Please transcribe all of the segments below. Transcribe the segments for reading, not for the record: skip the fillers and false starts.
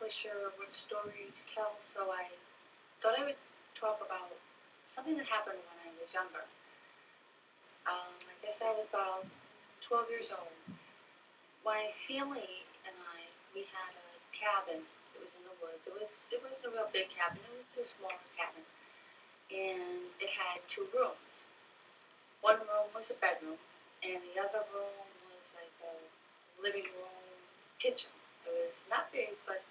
exactly sure what story to tell, so I thought I would talk about something that happened when I was younger. I guess I was about 12 years old. My family and I, we had a cabin. It was in the woods. It wasn't a real big cabin. It was a smaller cabin, and it had two rooms. One room was a bedroom, and the other room was like a living room, kitchen. It was not big, but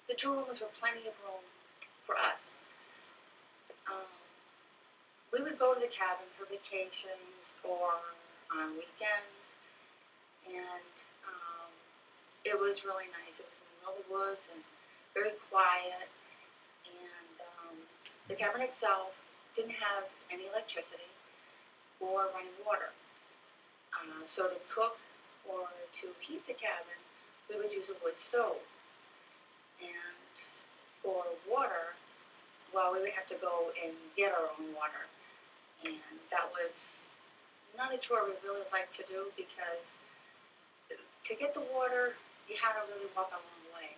the two rooms were plenty of room for us. Um, we would go to the cabin for vacations or on weekends, and um, it was really nice. It was in the middle of the woods and very quiet, and the cabin itself didn't have any electricity or running water. So to cook or to heat the cabin, we would use a wood stove. And for water, well, we would have to go and get our own water. And that was not a chore we really liked to do because to get the water, you had to really walk a long way.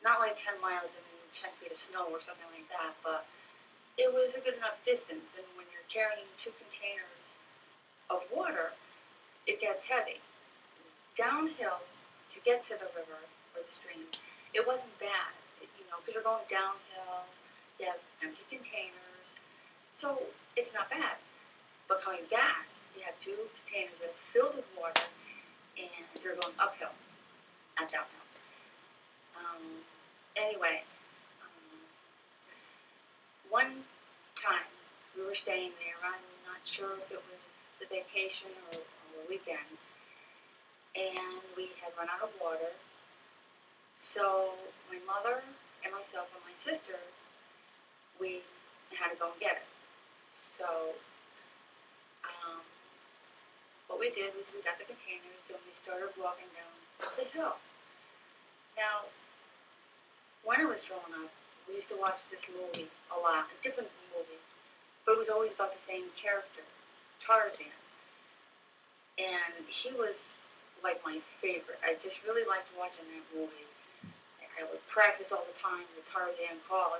Not like 10 miles and 10 feet of snow or something like that, but it was a good enough distance. And when you're carrying 2 containers of water, it gets heavy. Downhill to get to the river or the stream, it wasn't bad. Because you're going downhill, you have empty containers, so it's not bad. But coming back, you have 2 containers that are filled with water, and you're going uphill, not downhill. Anyway, one time we were staying there. I'm not sure if it was a vacation or a weekend, and we had run out of water. So my mother and myself and my sister, we had to go and get it. So what we did was we got the containers and we started walking down the hill. Now, when I was growing up, we used to watch this movie a lot, a different movie, but it was always about the same character, Tarzan. And he was like my favorite. I just really liked watching that movie. I would practice all the time the Tarzan call,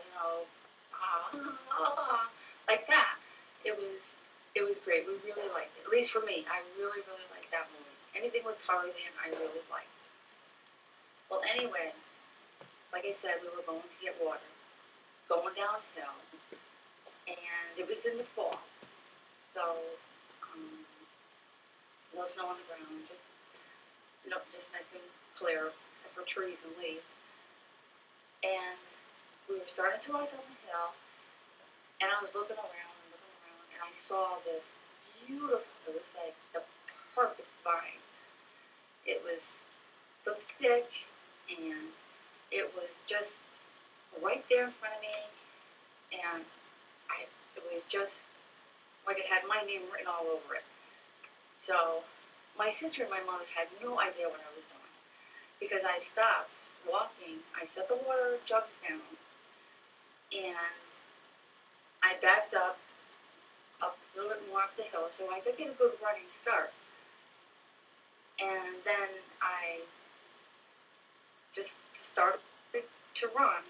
like that. It was great. We really liked it. At least for me, I really, really liked that movie. Anything with Tarzan, I really liked. Well, anyway, like I said, we were going to get water, going downhill, and it was in the fall, so no snow on the ground, just nice and clear, except for trees and leaves. And we were starting to ride down the hill, and I was looking around, and I saw this beautiful, it was like the perfect vine. It was so thick, and it was just right there in front of me, and it was just like it had my name written all over it. So my sister and my mother had no idea what I was doing because I stopped walking. I set the water jugs down, and I backed up a little bit more up the hill so I could get a good running start. And then I just started to run,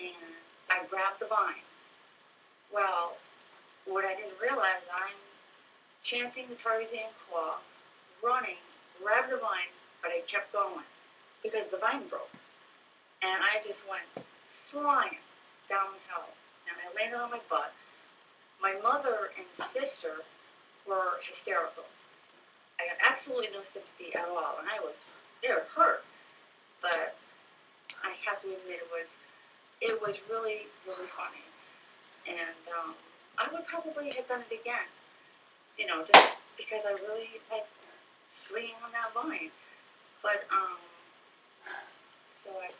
and I grabbed the vine. Well, what I didn't realize, I'm chanting the Tarzan call, running, grabbed the vine, but I kept going because the vine broke. And I just went flying down the hill, and I landed on my butt. My mother and sister were hysterical. I got absolutely no sympathy at all, and they were hurt. But I have to admit, it was really, really funny. And I would probably have done it again, just because I really like swinging on that vine. But so I